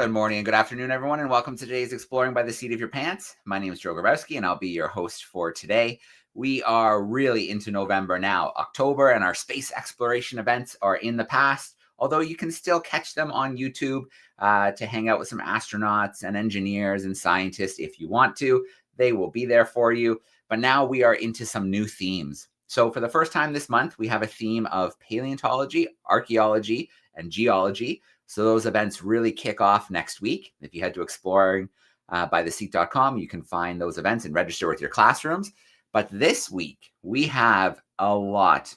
Good morning and good afternoon, everyone, and welcome to today's Exploring by the Seat of Your Pants. My name is Joe Grabowski, and I'll be your host for today. We are really into November now. October and our space exploration events are in the past, although you can still catch them on YouTube to hang out with some astronauts and engineers and scientists if you want to. They will be there for you. But now we are into some new themes. So for the first time this month, we have a theme of paleontology, archaeology, and geology. So those events really kick off next week. If you head to exploringbytheseat.com, you can find those events and register with your classrooms. But this week, we have a lot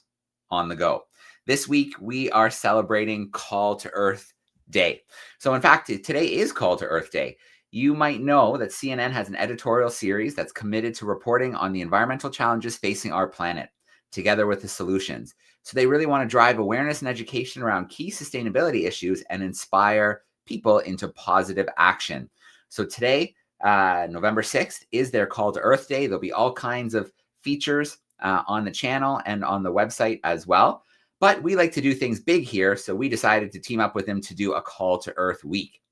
on the go. This week, we are celebrating Call to Earth Day. So in fact, today is Call to Earth Day. You might know that CNN has an editorial series that's committed to reporting on the environmental challenges facing our planet, together with the solutions. So they really want to drive awareness and education around key sustainability issues and inspire people into positive action. So today, November 6th, is their Call to Earth Day. There'll be all kinds of features on the channel and on the website as well. But we like to do things big here, so we decided to team up with them to do a Call to Earth week.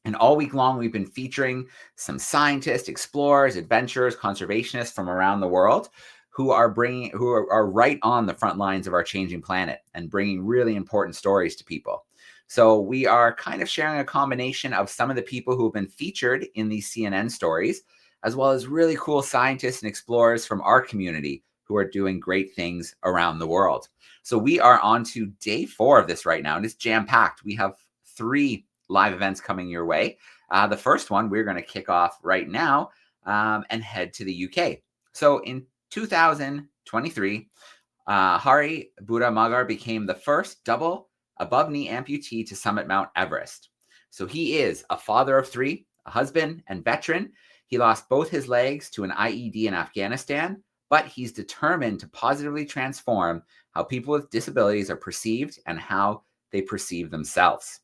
And all week long, we've been featuring some scientists, explorers, adventurers, conservationists from around the world who are right on the front lines of our changing planet and bringing really important stories to people. So we are kind of sharing a combination of some of the people who have been featured in these CNN stories, as well as really cool scientists and explorers from our community who are doing great things around the world. So we are on to day 4 of this right now, and it's jam-packed. We have 3 live events coming your way. The first one we're going to kick off right now and head to the UK. So in 2023, Hari Buddha became the first double above-knee amputee to summit Mount Everest. So he is a father of 3, a husband, and veteran. He lost both his legs to an IED in Afghanistan, but he's determined to positively transform how people with disabilities are perceived and how they perceive themselves.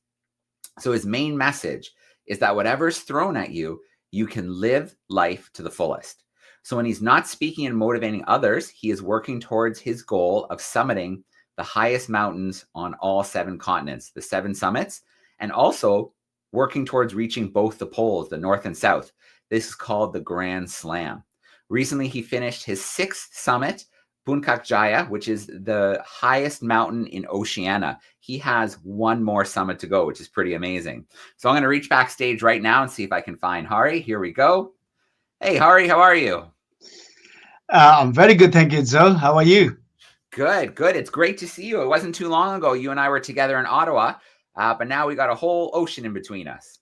So his main message is that whatever's thrown at you, you can live life to the fullest. So when he's not speaking and motivating others, he is working towards his goal of summiting the highest mountains on all 7 continents, the 7 summits, and also working towards reaching both the poles, the north and south. This is called the Grand Slam. Recently, he finished his 6th summit, Puncak Jaya, which is the highest mountain in Oceania. He has 1 more summit to go, which is pretty amazing. So I'm going to reach backstage right now and see if I can find Hari. Here we go. Hey, Hari, how are you? I'm very good, thank you, Joe. How are you? Good, good. It's great to see you. It wasn't too long ago you and I were together in Ottawa, but now we got a whole ocean in between us.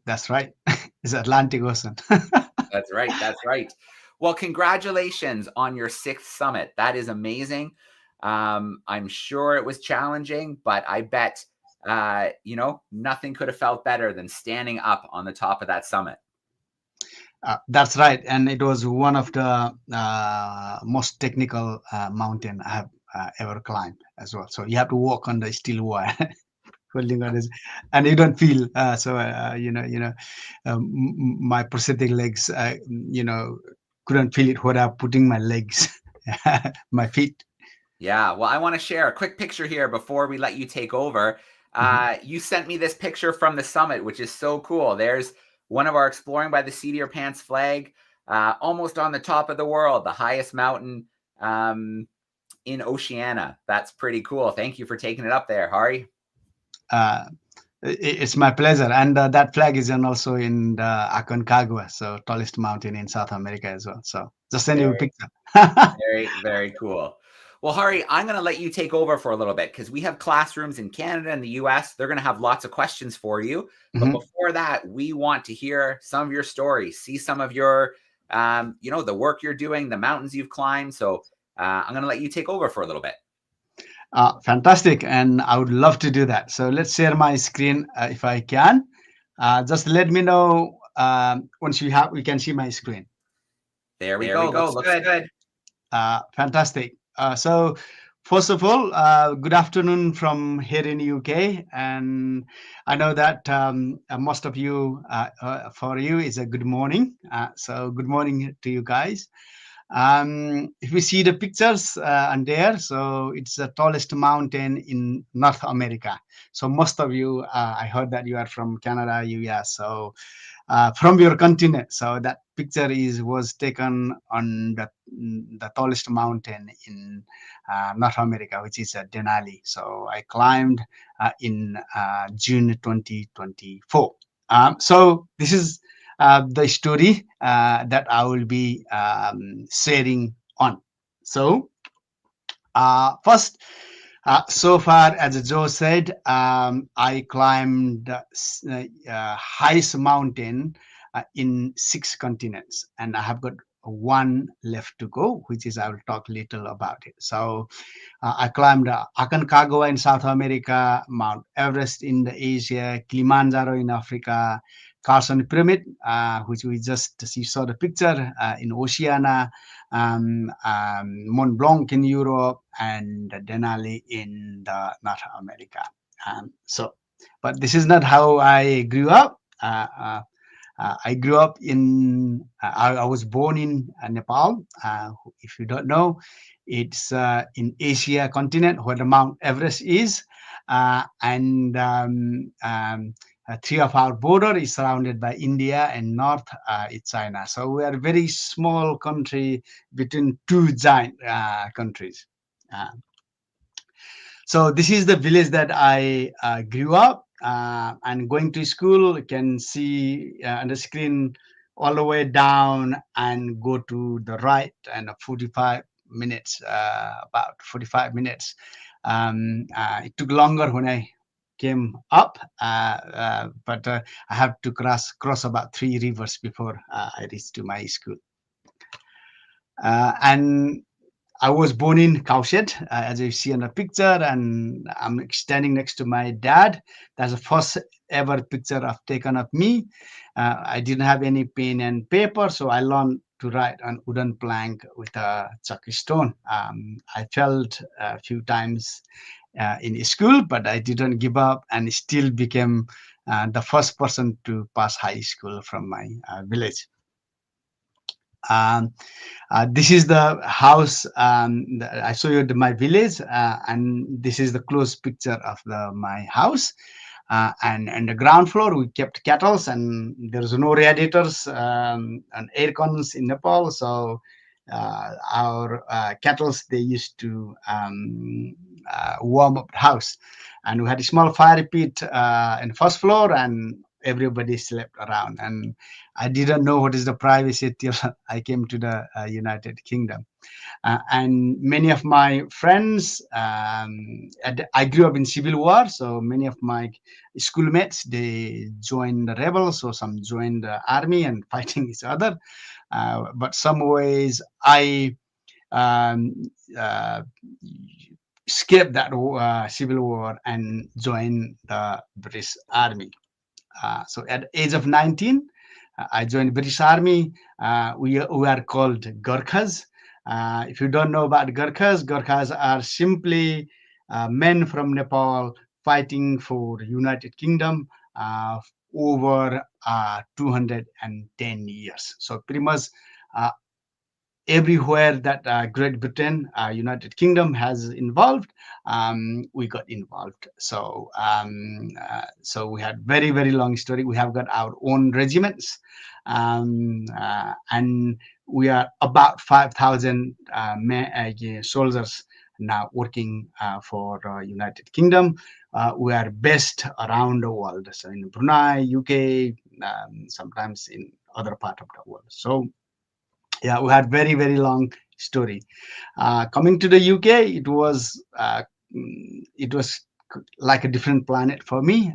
That's right. It's Atlantic Ocean. That's right. That's right. Well, congratulations on your 6th summit. That is amazing. I'm sure it was challenging, but I bet, nothing could have felt better than standing up on the top of that summit. That's right. And it was one of the most technical mountain I have ever climbed as well. So you have to walk on the steel wire. Holding on this, and you don't feel my prosthetic legs couldn't feel it when I'm putting my legs my feet. Yeah, well, I want to share a quick picture here before we let you take over. You sent me this picture from the summit, which is so cool. There's one of our Exploring by the Seat of Your Pants flag, almost on the top of the world, the highest mountain in Oceania. That's pretty cool. Thank you for taking it up there, Hari. It's my pleasure. And that flag is also in the Aconcagua, so tallest mountain in South America as well. So just send you a picture. Very, very cool. Well, Hari, I'm going to let you take over for a little bit because we have classrooms in Canada and the US. They're going to have lots of questions for you. But before that, we want to hear some of your stories, see some of your, the work you're doing, the mountains you've climbed. So I'm going to let you take over for a little bit. Fantastic. And I would love to do that. So let's share my screen if I can. Just let me know once we can see my screen. There we go. Looks good. Fantastic. So first of all, good afternoon from here in UK. And I know that most of you, for you, is a good morning. So good morning to you guys. If we see the pictures and there, so it's the tallest mountain in North America. So most of you, I heard that you are from Canada, US. So from your continent. So that picture is was taken on the tallest mountain in North America, which is Denali. So I climbed in June 2024. So this is the story that I will be sharing on. So first, so far, as Joe said, I climbed highest mountain in 6 continents, and I have got one left to go, which is I will talk little about it. So I climbed Aconcagua in South America, Mount Everest in the Asia, Kilimanjaro in Africa, Carson Pyramid, which we just saw the picture in Oceania, Mont Blanc in Europe, and Denali in the North America. But this is not how I grew up. I grew up in, I was born in Nepal. If you don't know, it's in Asia continent where the Mount Everest is. And three of our border is surrounded by India, and north is China. So we are a very small country between two giant countries. Uh, so this is the village that I grew up, and going to school. You can see on the screen all the way down and go to the right, and 45 minutes, about 45 minutes. It took longer when I came up, but I have to cross about 3 rivers before I reached to my school. And I was born in Cowshed, as you see in the picture, and I'm standing next to my dad. That's the first ever picture I've taken of me. I didn't have any pen and paper, so I learned to write on wooden plank with a chalk stone. I failed a few times in school, but I didn't give up and still became the first person to pass high school from my village. Um, this is the house. I show you my village, and this is the close picture of my house. And the ground floor, we kept kettles, and there's no radiators and air cons in Nepal. So our kettles, they used to warm up the house. And we had a small fire pit in the first floor, and everybody slept around. And I didn't know what is the privacy till I came to the United Kingdom. And many of my friends, I grew up in civil war, so many of my schoolmates, they joined the rebels, or some joined the army and fighting each other. But some ways I um, uh, escaped that civil war and joined the British Army. So at the age of 19, I joined British Army. We are called Gurkhas. If you don't know about Gurkhas are simply men from Nepal fighting for United Kingdom over 210 years. So pretty much uh, everywhere that Great Britain, United Kingdom has involved, we got involved. So we had very long story. We have got our own regiments, and we are about 5,000 soldiers now working for United Kingdom. We are based around the world, so in Brunei, UK, sometimes in other part of the world. So yeah, we had very long story. Coming to the UK, it was like a different planet for me.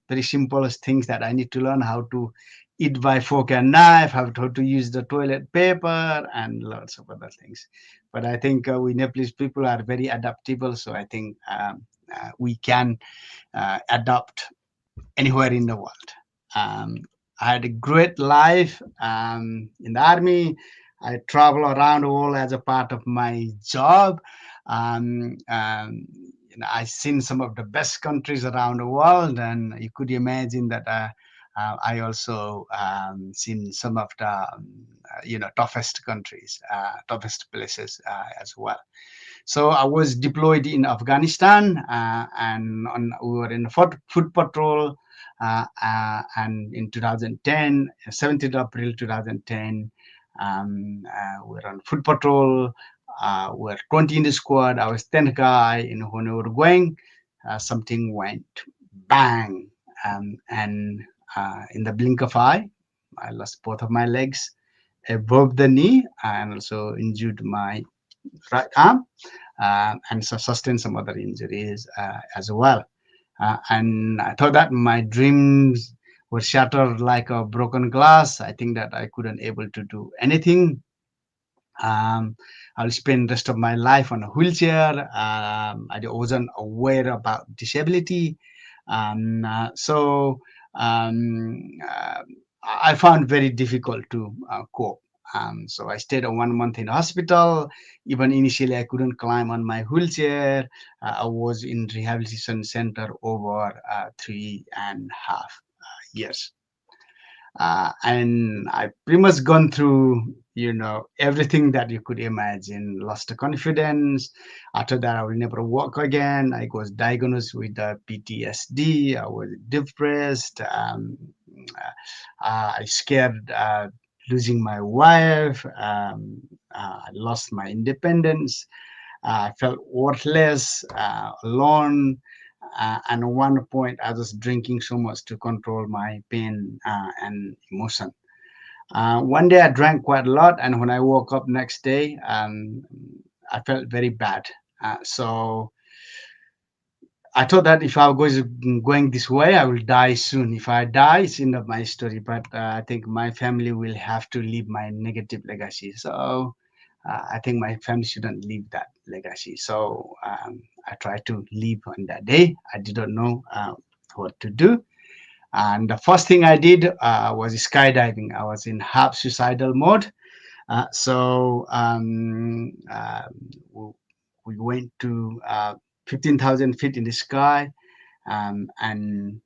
Very simple things that I need to learn: how to eat by fork and knife, how to use the toilet paper, and lots of other things. But I think we Nepalese people are very adaptable, so I think we can adapt anywhere in the world. Um, I had a great life in the army. I travel around the world as a part of my job. Um, um, I've seen some of the best countries around the world, and you could imagine that I also seen some of the toughest countries, toughest places as well. So I was deployed in Afghanistan, we were in foot patrol, and in 2010, 17th April 2010, we were on foot patrol. We were 20 in the squad. I was 10th guy. When we were going, something went bang, and in the blink of eye, I lost both of my legs, above the knee, and also injured my right arm, and so sustained some other injuries as well. And I thought that my dreams were shattered like a broken glass. I think that I couldn't able to do anything. um, I'll spend the rest of my life on a wheelchair. I wasn't aware about disability. So I found very difficult to cope. So I stayed 1 month in hospital. Even initially, I couldn't climb on my wheelchair. I was in rehabilitation center over 3.5 years. And I pretty much gone through, everything that you could imagine. Lost the confidence. After that, I will never walk again. I was diagnosed with PTSD. I was depressed. I scared losing my wife. I lost my independence. I felt worthless, alone. And at one point, I was drinking so much to control my pain and emotion. One day, I drank quite a lot, and when I woke up next day, I felt very bad. So I thought that if I was going this way, I will die soon. If I die, it's end of my story. But I think my family will have to leave my negative legacy. So I think my family shouldn't leave that legacy. So I tried to leave on that day. I didn't know what to do. And the first thing I did was skydiving. I was in half suicidal mode. So we went to 15,000 feet in the sky, and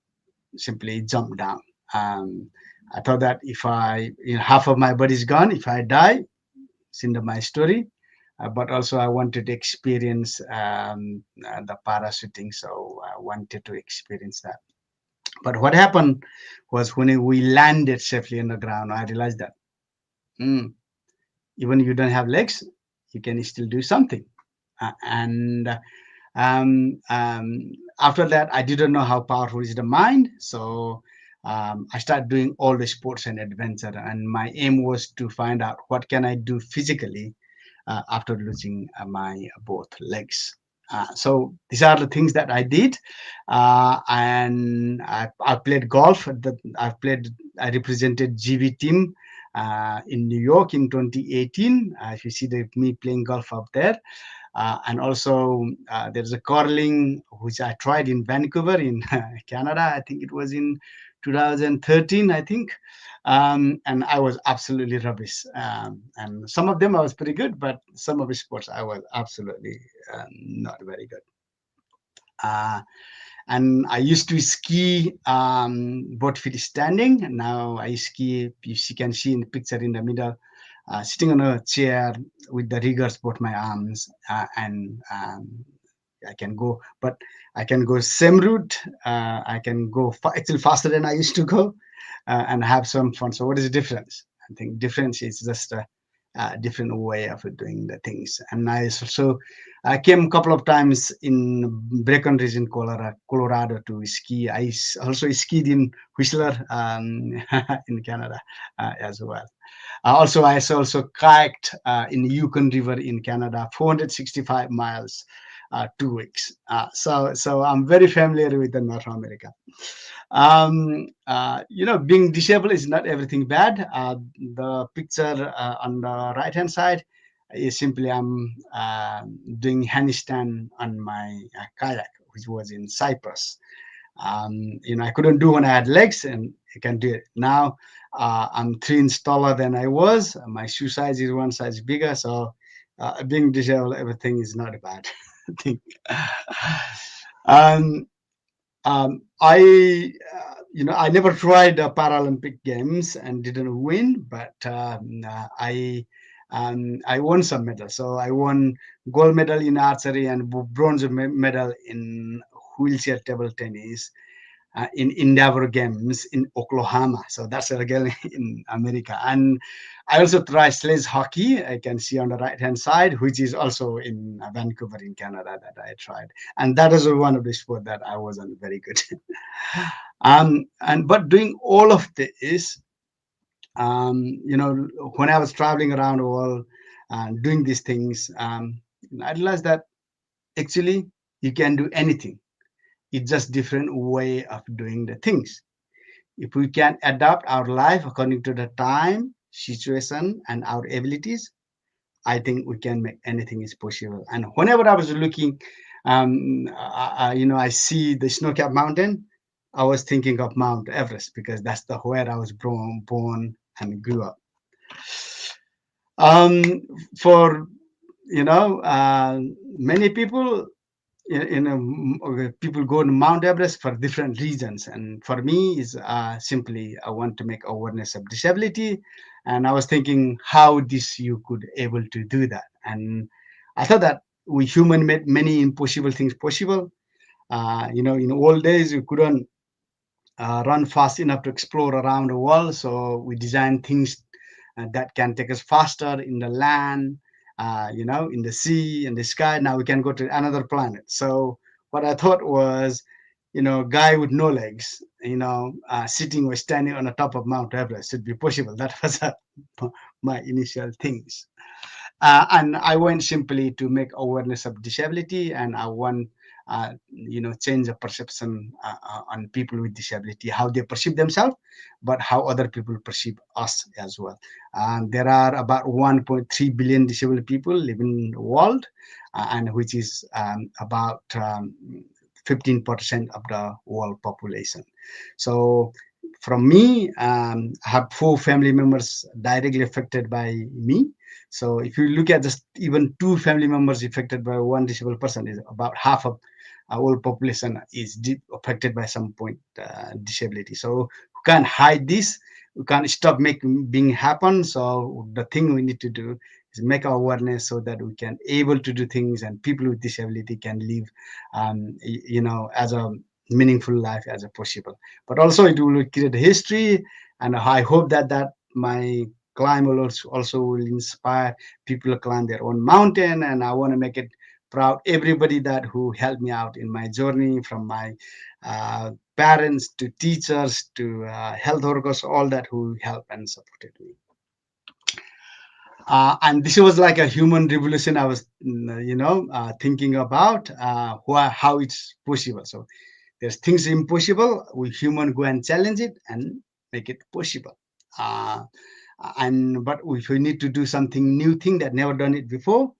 simply jumped down. I thought that if half of my body is gone, if I die, it's end of my story. But also, I wanted to experience the parachuting, so I wanted to experience that. But what happened was when we landed safely on the ground, I realized that mm, even you don't have legs, you can still do something. And after that, I didn't know how powerful is the mind. So I started doing all the sports and adventure. And my aim was to find out what can I do physically after losing my both legs. So these are the things that I did, and I played golf. I represented GB team in New York in 2018. If you see me playing golf up there, and also there's a curling which I tried in Vancouver in Canada. I think it was in 2013, I think. And I was absolutely rubbish. And some of them I was pretty good, but some of the sports I was absolutely not very good. Uh, and I used to ski both feet standing. Now I ski, you can see in the picture in the middle, sitting on a chair with the riggers both my arms, and I can go, but I can go same route. I can go actually faster than I used to go, and have some fun. So what is the difference? I think difference is just a different way of doing the things. And I came a couple of times in Brecon region, Colorado to ski. I also skied in Whistler in Canada as well. I also kayaked in the Yukon River in Canada, 465 miles, 2 weeks. So I'm very familiar with the North America. Being disabled is not everything bad. The picture on the right hand side is simply I'm doing handstand on my kayak, which was in Cyprus. I couldn't do when I had legs, and I can do it now. I'm 3 inches taller than I was. My shoe size is one size bigger, so being disabled, everything is not a bad thing. um, I, I never tried the Paralympic Games and didn't win, but I won some medals. So I won gold medal in archery and bronze medal in wheelchair table tennis in Endeavor Games in Oklahoma. So that's again in America. And I also tried sledge hockey. I can see on the right hand side, which is also in Vancouver in Canada that I tried. And that is one of the sport that I wasn't very good. And but doing all of this, when I was traveling around the world and doing these things, I realized that actually you can do anything. It's just different way of doing the things. If we can adapt our life according to the time, situation, and our abilities, I think we can make anything is possible. And whenever I was looking, I see the snow-capped mountain. I was thinking of Mount Everest because that's the where I was born and grew up. Um, for many people, people go to Mount Everest for different reasons, and for me is simply I want to make awareness of disability, and I was thinking how this you could able to do that, and I thought that we human made many impossible things possible. In old days we couldn't run fast enough to explore around the world. So we design things that can take us faster in the land, in the sea, in the sky. Now we can go to another planet. So what I thought was, guy with no legs, sitting or standing on the top of Mount Everest should be possible. That was my initial things. And I went simply to make awareness of disability, and I want, change the perception on people with disability, how they perceive themselves, but how other people perceive us as well. There are about 1.3 billion disabled people living in the world, and which is about 15% of the world population. So from me, I have 4 family members directly affected by me. So if you look at just even 2 family members affected by one disabled person, is about half of our whole population is affected by some point disability. So we can't hide this. We can't stop making being happen. So the thing we need to do is make awareness so that we can able to do things, and people with disability can live, as a meaningful life as a possible. But also it will create history, and I hope that my climb will also will inspire people to climb their own mountain. And I want to make it proud everybody that who helped me out in my journey, from my parents to teachers to health workers, all that who helped and supported me. And this was like a human revolution. I was, thinking about how it's possible. So there's things impossible. We human go and challenge it and make it possible. Uh, and but if we need to do something new thing that never done it before,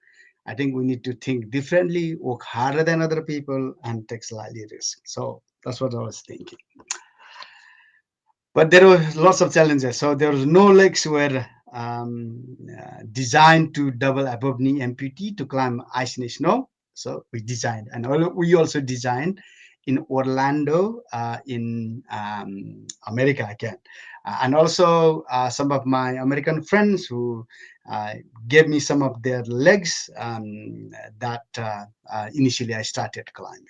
I think we need to think differently, work harder than other people, and take slightly risk. So that's what I was thinking. But there were lots of challenges. So there was no legs were designed to double above knee amputee to climb ice and snow. So we designed, and we also designed in Orlando, in America again, and also some of my American friends who uh, gave me some of their legs that initially I started climbing.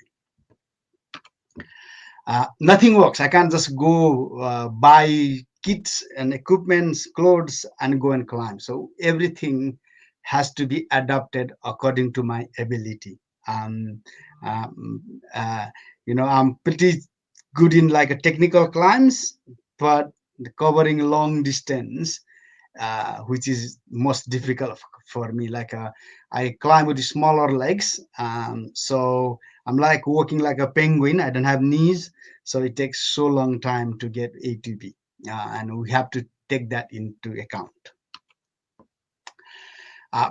Nothing works. I can't just go buy kits and equipments, clothes, and go and climb. So everything has to be adapted according to my ability. Um, um, uh, I'm pretty good in like a technical climbs, but covering long distance, which is most difficult for me. Like I climb with smaller legs, so I'm like walking like a penguin. I don't have knees, so it takes so long time to get A to B, and we have to take that into account.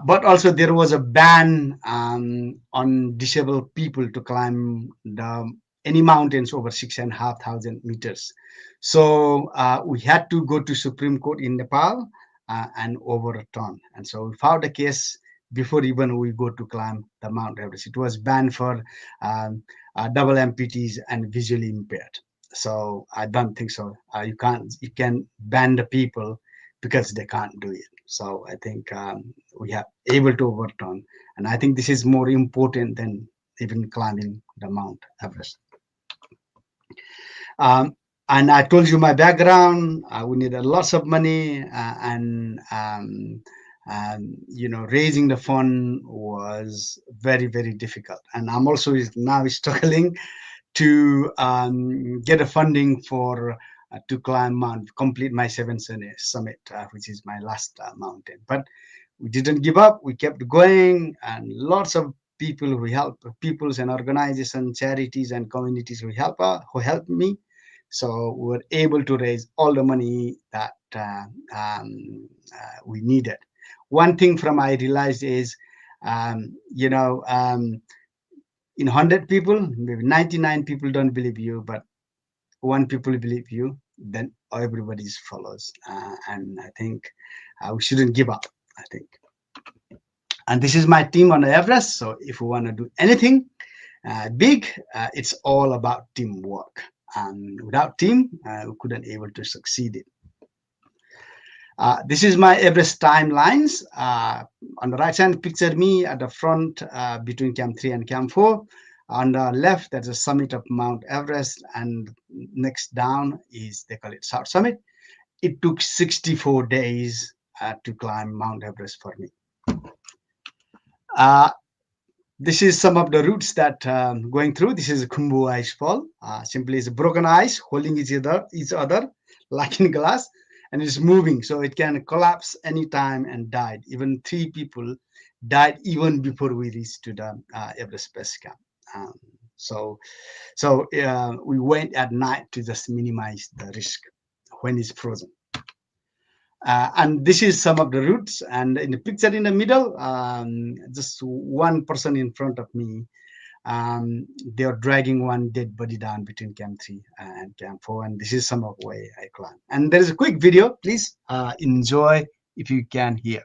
But also there was a ban on disabled people to climb any mountains over 6,500 meters. So we had to go to Supreme Court in Nepal and overturn. And so we filed a case before even we go to climb the Mount Everest. It was banned for double amputees and visually impaired. So I don't think so. You can ban the people because they can't do it. So I think we have able to overturn, and I think this is more important than even climbing the Mount Everest. Um, and I told you my background. We needed lots of money, raising the fund was very, very difficult. And I'm also now struggling to get a funding for to climb Mount, complete my seventh summit, which is my last mountain. But we didn't give up. We kept going, and lots of people who help, peoples and organizations, charities and communities who helped me. So we were able to raise all the money that we needed. One thing from I realized is, in 100 people, maybe 99 people don't believe you, but one people believe you, then everybody follows. And I think we shouldn't give up, I think. And this is my team on the Everest. So if we want to do anything big, it's all about teamwork. And without team, we couldn't able to succeed it. This is my Everest timelines. On the right hand, picture me at the front between Camp 3 and Camp 4. On the left, there's a summit of Mount Everest, and next down is, they call it South Summit. It took 64 days to climb Mount Everest for me. This is some of the routes that going through. This is a Khumbu ice fall. Simply is a broken ice holding each other like in glass, and it's moving, so it can collapse anytime and died. Even 3 people died even before we reached to the Everest base camp. So we went at night to just minimize the risk when it's frozen. And this is some of the routes. And in the picture in the middle, just one person in front of me, they are dragging one dead body down between Camp 3 and Camp 4. And this is some of the way I climb. And there is a quick video. Please enjoy if you can hear.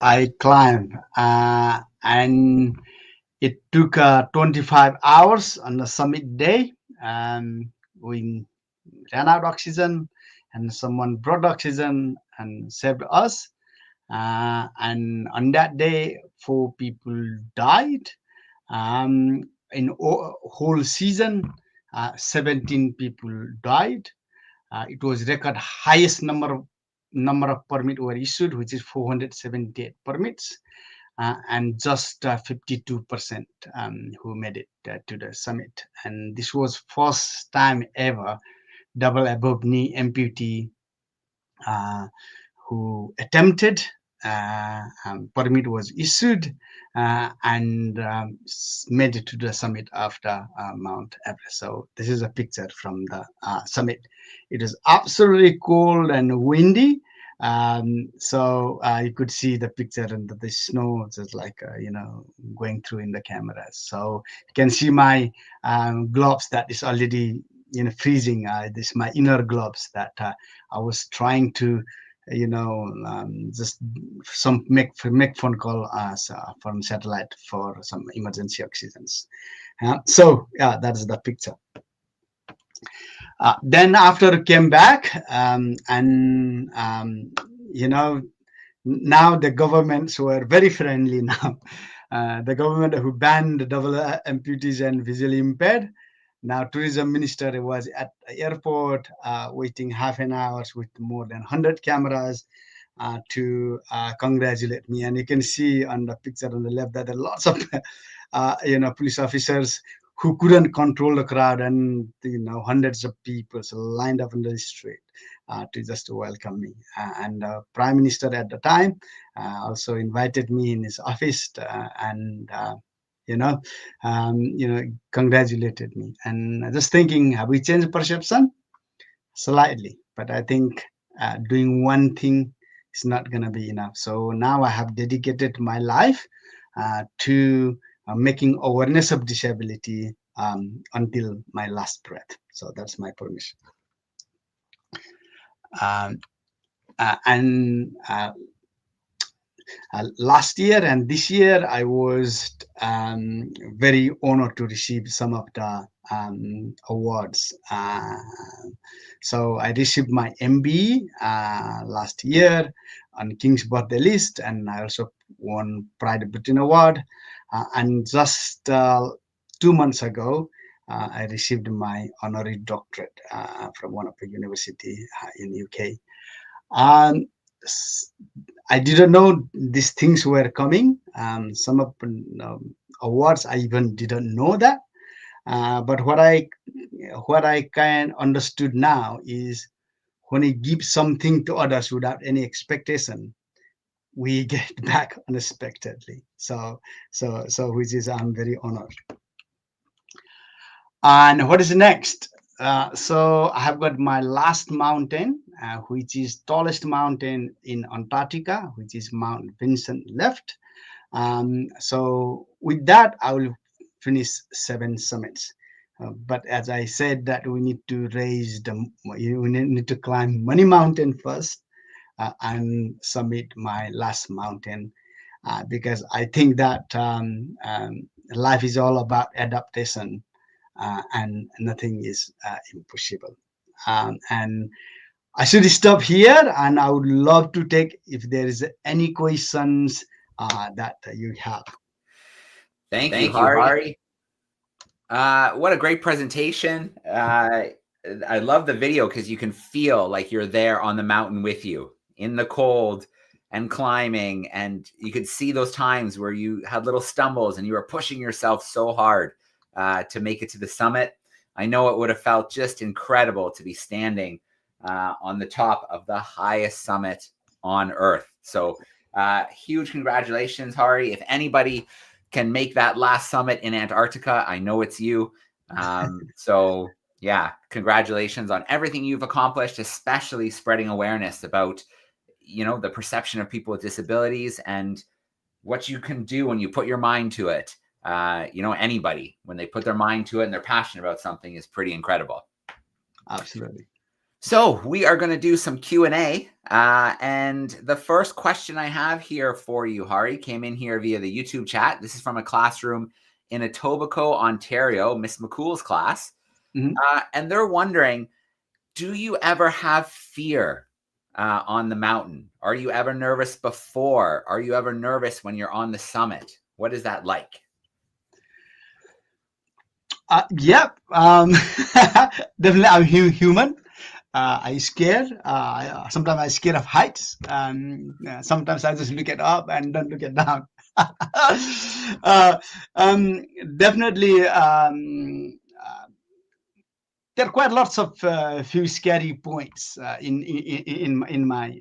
I climbed, and it took 25 hours on the summit day. We ran out of oxygen, and someone brought oxygen and saved us. And on that day, 4 people died. In whole season, 17 people died. It was record highest number of permits were issued, which is 478 permits, and just 52% who made it to the summit. And this was first time ever double above knee amputee uh, who attempted, permit was issued, and made it to the summit after Mount Everest. So this is a picture from the summit. It is absolutely cold and windy. So you could see the picture, and the snow just like going through in the cameras. So you can see my gloves that is already freezing. This my inner gloves that I was trying to just make phone call from satellite for some emergency oxygens. So yeah, that's the picture. Then after came back, and now the governments were very friendly now. The government who banned double amputees and visually impaired. Now tourism minister was at the airport waiting half an hour with more than 100 cameras to congratulate me. And you can see on the picture on the left that there are lots of police officers who couldn't control the crowd, and hundreds of people lined up in the street to just welcome me. And Prime Minister at the time also invited me in his office and congratulated me. And just thinking, have we changed perception? Slightly, but I think doing one thing is not going to be enough. So now I have dedicated my life to making awareness of disability until my last breath. So that's my permission. And last year and this year, I was very honored to receive some of the awards. So I received my MBE last year on King's Birthday List, and I also won Pride of Britain Award. And just 2 months ago, I received my honorary doctorate from one of the university in UK. I didn't know these things were coming. Some of awards I even didn't know that. But what I can understood now is when we give something to others without any expectation, we get back unexpectedly. So which is I'm very honored. And what is next? So I have got my last mountain, which is tallest mountain in Antarctica, which is Mount Vincent left. So with that, I will finish 7 summits. But as I said, that we need to we need to climb Money Mountain first and summit my last mountain, because I think that life is all about adaptation. And nothing is impossible. And I should stop here, and I would love to take if there is any questions that you have. Thank you, Hari. What a great presentation. I love the video because you can feel like you're there on the mountain with you in the cold and climbing, and you could see those times where you had little stumbles and you were pushing yourself so hard to make it to the summit. I know it would have felt just incredible to be standing on the top of the highest summit on Earth. So huge congratulations, Hari. If anybody can make that last summit in Antarctica, I know it's you. So yeah, congratulations on everything you've accomplished, especially spreading awareness about, the perception of people with disabilities and what you can do when you put your mind to it. Anybody, when they put their mind to it and they're passionate about something, is pretty incredible. Absolutely. So we are going to do some Q&A. And the first question I have here for you, Hari, came in here via the YouTube chat. This is from a classroom in Etobicoke, Ontario, Miss McCool's class. Mm-hmm. And they're wondering, do you ever have fear on the mountain? Are you ever nervous before? Are you ever nervous when you're on the summit? What is that like? Yep. Definitely, I'm human. I scare. Sometimes I scare of heights. Sometimes I just look at up and don't look at down. uh, um, Definitely, there are quite lots of few scary points in my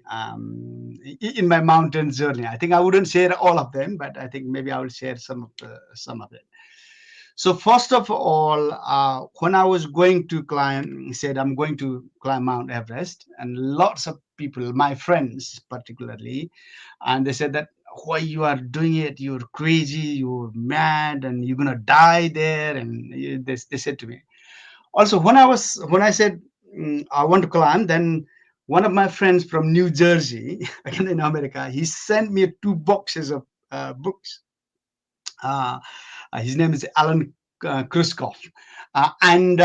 mountain journey. I think I wouldn't share all of them, but I think maybe I will share some of it. So first of all, when I was going to climb, said I'm going to climb Mount Everest, and lots of people, my friends particularly, and they said that why you are doing it, you're crazy, you're mad, and you're gonna die there. And they said to me. Also, when I said I want to climb, then one of my friends from New Jersey, again in America, he sent me 2 boxes of books. Uh, his name is Alan Kruskov. And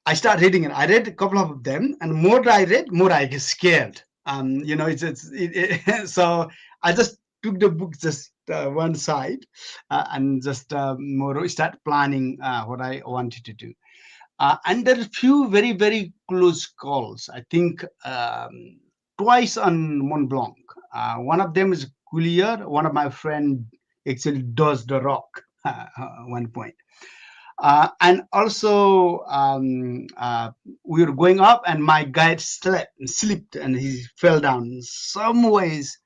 I started reading it. I read a couple of them, and more I read, more I get scared. So I just took the book just one side and just more start planning what I wanted to do. And there are few very close calls. I think twice on Mont Blanc. One of them is Coulier. One of my friend actually does the rock one point. And also, we were going up, and my guide slipped, and he fell down. Some ways,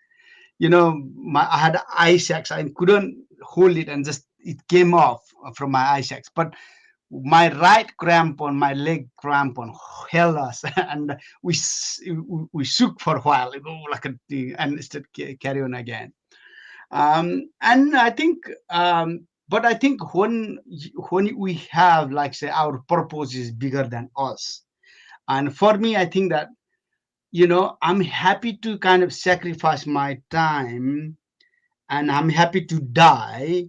I had eye sacks. I couldn't hold it, and just it came off from my eye sacks. But my right crampon, my leg crampon held us, and we shook for a while, like a thing, and still carry on again. And I think, but I think when we have, like, say, our purpose is bigger than us, and for me, I think that I'm happy to kind of sacrifice my time, and I'm happy to die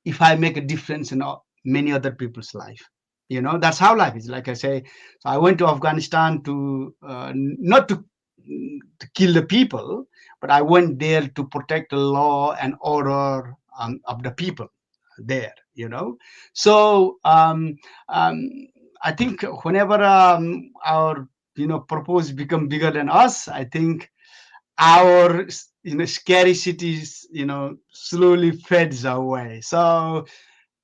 if I make a difference in many other people's life. That's how life is. Like I say, so I went to Afghanistan to not to kill the people, but I went there to protect the law and order of the people there. So um, I think whenever our purpose become bigger than us, I think our scary cities slowly fades away. So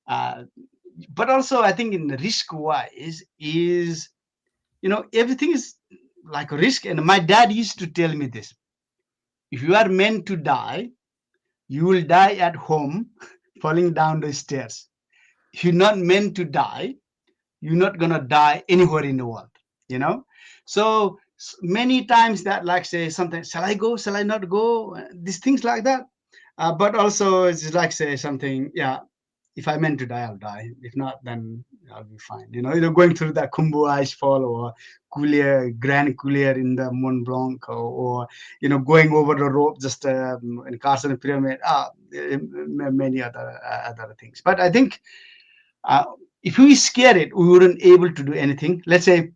uh, but also I think in the risk wise is everything is like a risk. And my dad used to tell me this: if you are meant to die, you will die at home falling down the stairs. If you're not meant to die, you're not gonna die anywhere in the world. you know so many times that, like, say something, shall I go, shall I not go, these things like that. But also it's like, say something, yeah, if I meant to die, I'll die. If not, then I'll be fine. Going through that Kumbu ice fall, or Grand Coulier in the Mont Blanc, or going over the rope just in Carson Pyramid, many other things. But I think uh, if we scare it, we wouldn't able to do anything. Let's say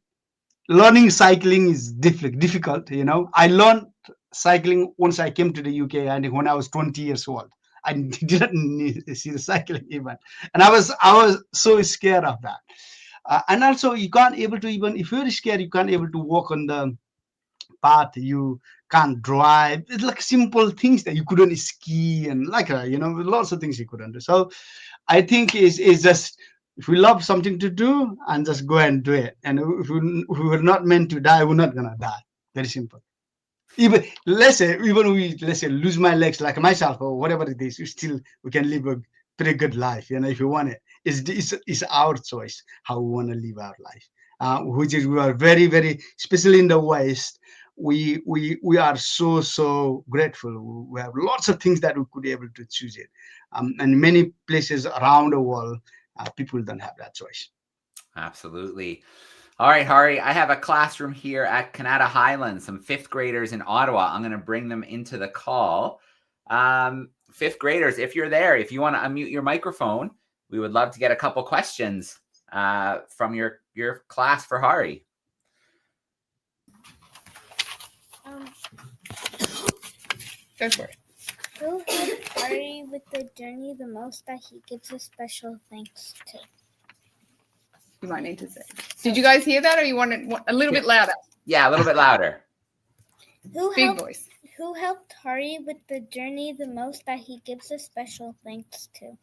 learning cycling is difficult. I learned cycling once I came to the UK, and when I was 20 years old. I didn't see the cycling even, and I was so scared of that. And also, you can't able to, even if you're scared, you can't able to walk on the path. You can't drive. It's like simple things that you couldn't ski, and like lots of things you couldn't do. So I think is just, if we love something to do, and just go and do it. And if we were not meant to die, we're not gonna die. Very simple. Even let's say lose my legs like myself, or whatever it is, we can live a pretty good life. If you want it, it's our choice how we want to live our life. Which is, we are very, especially in the West, we are so grateful. We have lots of things that we could be able to choose it. And many places around the world, people don't have that choice. Absolutely. All right, Hari, I have a classroom here at Canada Highlands, some fifth graders in Ottawa. I'm going to bring them into the call. Fifth graders, if you're there, if you want to unmute your microphone, we would love to get a couple questions from your class for Hari. Go for it. Who helped Ari with the journey the most that he gives a special thanks to? You might need to say. Did you guys hear that, or you want it a little bit louder? Yeah, a little bit louder. Big voice. Who helped Hari with the journey the most that he gives a special thanks to?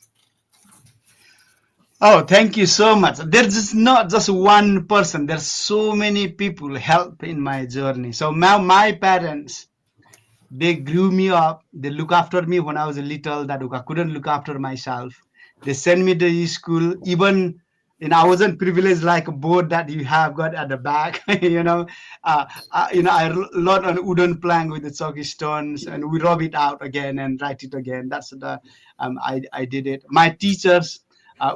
Oh, thank you so much. There's just not just one person. There's so many people help in my journey. So now my parents, they grew me up. They look after me when I was little, that I couldn't look after myself. They sent me to school. Even, I wasn't privileged like a board that you have got at the back. I learned on wooden plank with the chalky stones, and we rub it out again and write it again. That's the I did it. My teachers,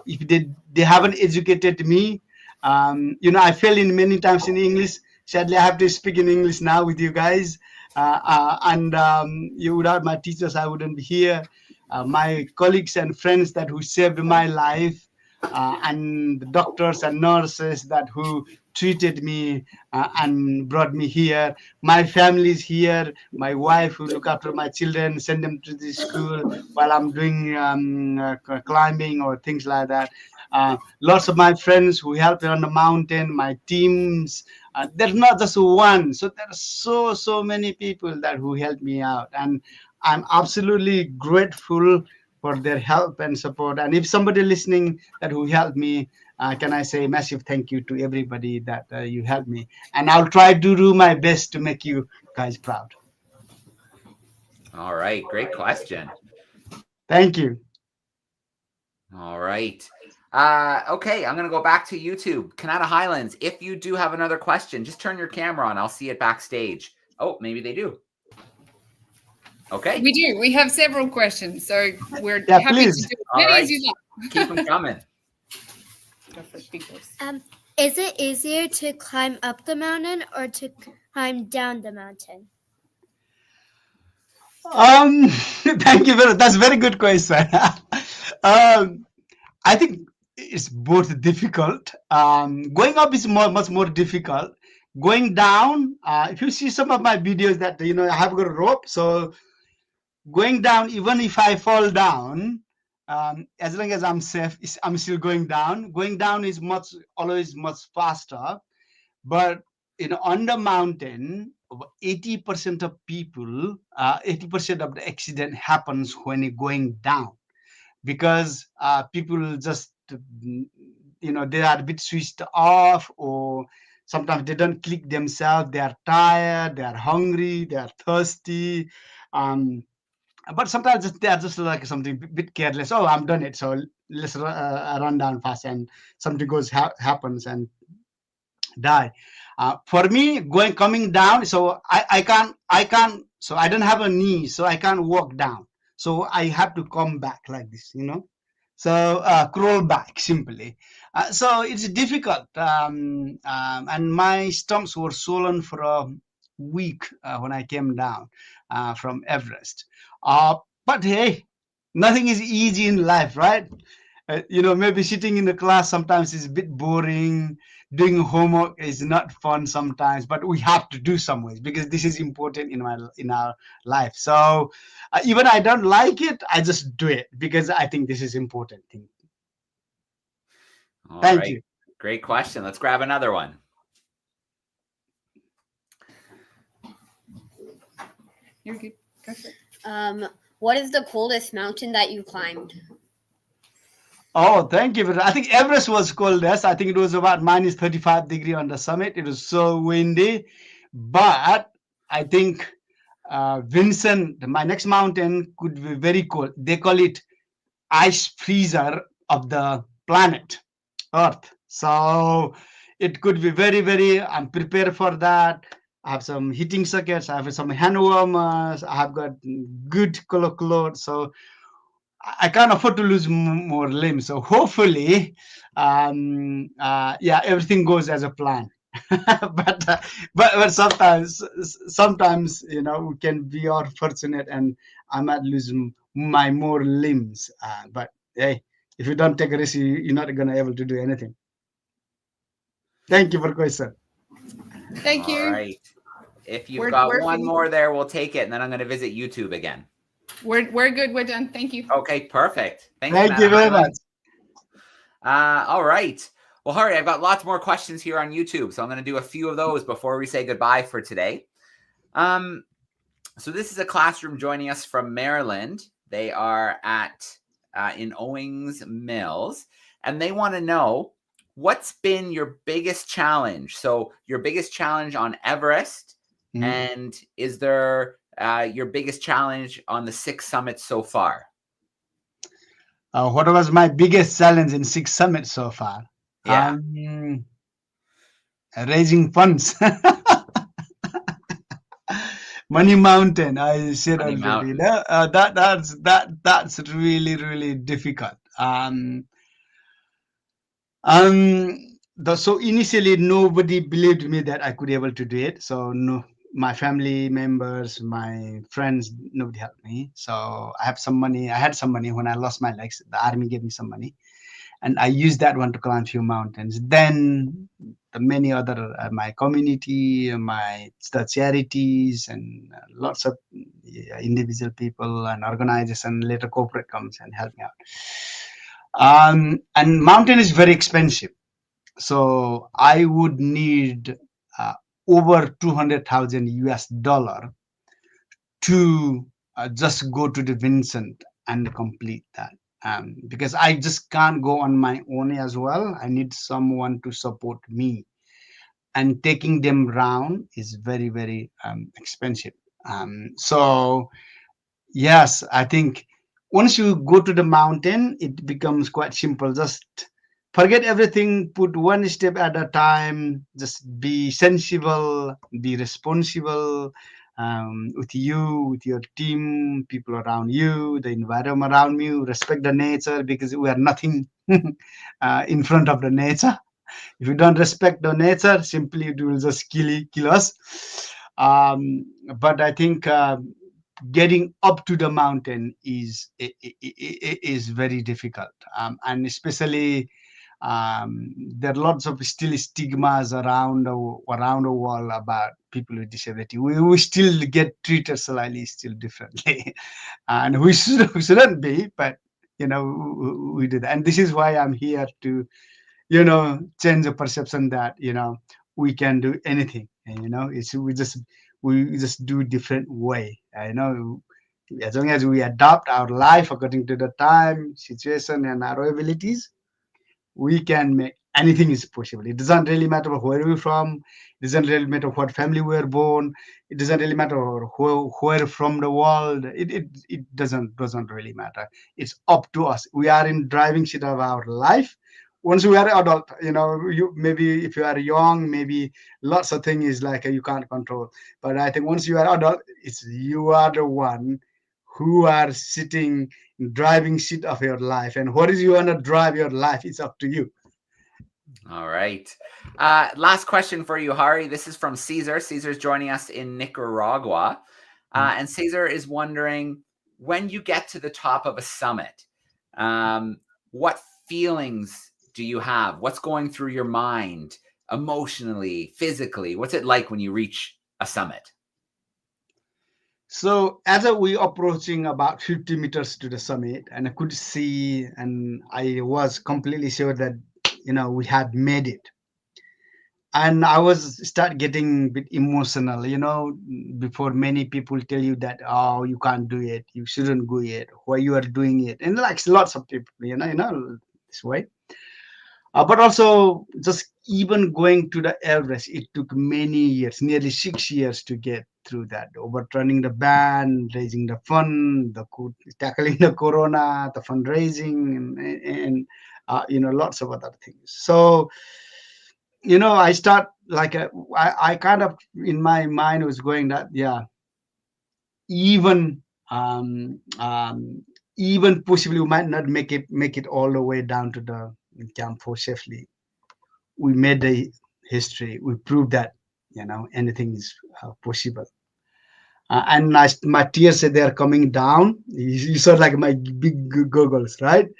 if they haven't educated me, I fail in many times in English. Sadly, I have to speak in English now with you guys. Without my teachers, I wouldn't be here. My colleagues and friends that who saved my life, and the doctors and nurses that who treated me and brought me here. My family is here. My wife who look after my children, send them to the school while I'm doing climbing or things like that. Lots of my friends who helped me on the mountain, my teams. There's not just one. So there are so many people that who helped me out. And I'm absolutely grateful for their help and support. And if somebody listening that who helped me, can I say massive thank you to everybody that you helped me. And I'll try to do my best to make you guys proud. All right. Great question. Thank you. All right. Okay, I'm going to go back to YouTube. Canada Highlands, if you do have another question, just turn your camera on. I'll see it backstage. Oh, maybe they do. Okay. We do. We have several questions, so we're Yeah, happy please. to do All as many right. as you like. Keep them coming. Go for it, big voice. Is it easier to climb up the mountain or to climb down the mountain? Thank you very much. That's a very good question. I think it's both difficult. Going up is much more difficult. Going down, if you see some of my videos that I have got a rope, so going down, even if I fall down, as long as I'm safe, I'm still going down. Going down is always much faster. But on the mountain, 80% of people, 80% of the accident happens when you're going down, because people just, they are a bit switched off, or sometimes they don't click themselves. They are tired, they are hungry, they are thirsty. But sometimes they are just like something a bit careless. Oh, I'm done it, so let's run down fast, and something happens and die. For me, coming down, so I can't, so I don't have a knee, so I can't walk down. So I have to come back like this, So crawl back simply. So it's difficult. And my stumps were swollen for a week when I came down from Everest. But hey, nothing is easy in life, right? Maybe sitting in the class sometimes is a bit boring. Doing homework is not fun sometimes, but we have to do some ways because this is important in our life. So even I don't like it, I just do it because I think this is important thing. Thank you. Great question. Let's grab another one. You're good. Go for it. What is the coldest mountain that you climbed? Oh, thank you. I think Everest was coldest. I think it was about minus 35 degrees on the summit. It was so windy. But I think Vincent, my next mountain, could be very cold. They call it ice freezer of the planet Earth. So it could be very, very, I'm prepared for that. I have some heating circuits. I have some hand warmers. I have got good color clothes. So I can't afford to lose more limbs. So hopefully, everything goes as a plan. but sometimes we can be unfortunate, and I might lose my more limbs. But hey, if you don't take a risk, you're not gonna able to do anything. Thank you for the question. Thank you. All right. If you've got one more there, we'll take it, and then I'm going to visit YouTube again. We're good. We're done. Thank you. Okay, perfect. Thank you very much. All right. Well, Hari, I've got lots more questions here on YouTube, so I'm going to do a few of those before we say goodbye for today. So this is a classroom joining us from Maryland. They are in Owings Mills, and they want to know, what's been your biggest challenge? So your biggest challenge on Everest, and is there your biggest challenge on the 6 summits so far? What was my biggest challenge in 6 summits so far? Yeah. Raising funds. Money Mountain, I said Money already. Mountain. That's really difficult. So initially nobody believed me that I could be able to do it. So no, my family members, my friends, nobody helped me. So I had some money when I lost my legs. The army gave me some money, and I used that one to climb a few mountains. Then the many other my community, the charities, and lots of individual people and organization, later corporate comes and help me out. And mountain is very expensive, so I would need over 200,000 US dollar to just go to the Vincent and complete that. Because I just can't go on my own as well. I need someone to support me, and taking them around is very expensive. So yes, I think once you go to the mountain, it becomes quite simple. Just forget everything, put one step at a time, just be sensible, be responsible, with you, with your team, people around you, the environment around you, respect the nature, because we are nothing in front of the nature. If you don't respect the nature, simply it will just kill us. But I think getting up to the mountain is very difficult, and especially there are lots of still stigmas around the world about people with disability. We still get treated slightly still differently, and we shouldn't be, but we do that. And this is why I'm here to change the perception that we can do anything, and it's we just do different way. As long as we adapt our life according to the time, situation, and our abilities, we can make anything is possible. It doesn't really matter where we're from. It doesn't really matter what family we're born. It doesn't really matter where from the world. It doesn't really matter. It's up to us. We are in driving seat of our life. Once we are adult, you maybe if you are young, maybe lots of things is like you can't control. But I think once you are adult, it's you are the one who are sitting driving seat of your life, and what is you want to drive your life, it's up to you. All right. Last question for you, Hari. This is from Caesar. Caesar's joining us in Nicaragua. And Caesar is wondering, when you get to the top of a summit, what feelings do you have? What's going through your mind emotionally, physically? What's it like when you reach a summit? So as we approaching about 50 meters to the summit, and I could see, and I was completely sure that we had made it. And I was start getting a bit emotional, before many people tell you that, oh, you can't do it, you shouldn't do it, why you are doing it, and like lots of people, this way. But also, just even going to the Everest, it took many years, nearly 6 years to get through that. Overturning the ban, raising the fund, tackling the corona, the fundraising, and lots of other things. So, I start like I kind of in my mind was going that, yeah, even even possibly we might not make it all the way down to the Camp 4 safely. We made the history. We proved that anything is possible. And my tears they are coming down. You saw like my big goggles, right?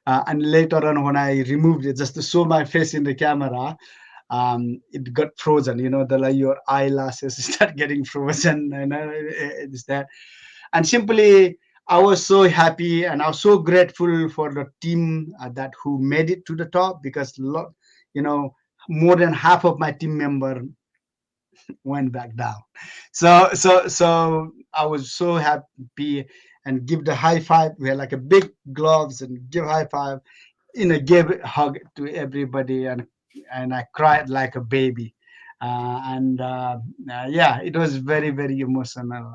And later on, when I removed it just to show my face in the camera, it got frozen. Your eyelashes start getting frozen, and it's that. And simply, I was so happy and I was so grateful for the team that who made it to the top, because more than half of my team member went back down. So I was so happy and give the high five. We had like a big gloves and give high five, give a hug to everybody, and I cried like a baby. Yeah, it was very, very emotional.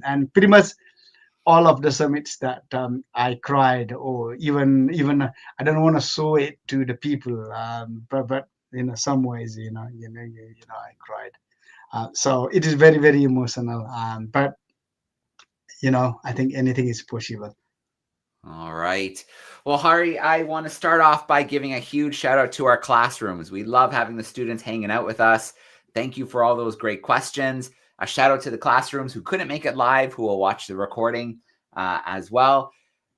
And pretty much all of the summits that I cried, or even I don't want to show it to the people, but some ways, I cried. So it is very, very emotional. But I think anything is possible. All right. Well, Hari, I want to start off by giving a huge shout out to our classrooms. We love having the students hanging out with us. Thank you for all those great questions. A shout out to the classrooms who couldn't make it live, who will watch the recording as well.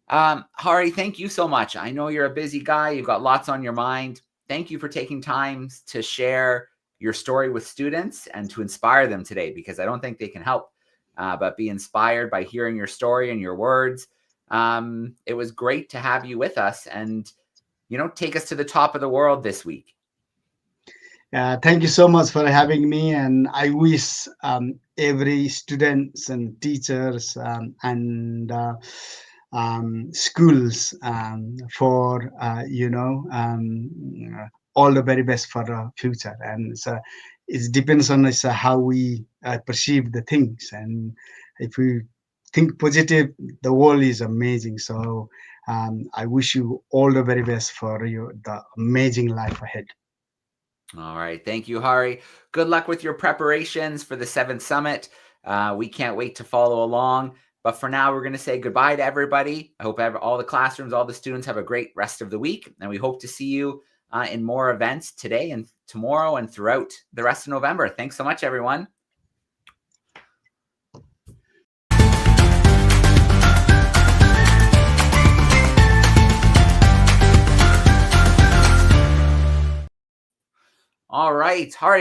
Hari, thank you so much. I know you're a busy guy. You've got lots on your mind. Thank you for taking time to share your story with students and to inspire them today, because I don't think they can help but be inspired by hearing your story and your words. It was great to have you with us and, take us to the top of the world this week. Thank you so much for having me. And I wish every students and teachers and schools for, all the very best for the future. And it depends on us how we perceive the things. And if we think positive, the world is amazing. So I wish you all the very best for the amazing life ahead. All right. Thank you, Hari. Good luck with your preparations for the 7th Summit. We can't wait to follow along. But for now, we're going to say goodbye to everybody. I hope all the classrooms, all the students have a great rest of the week. And we hope to see you in more events today and tomorrow and throughout the rest of November. Thanks so much, everyone. All right, Hari.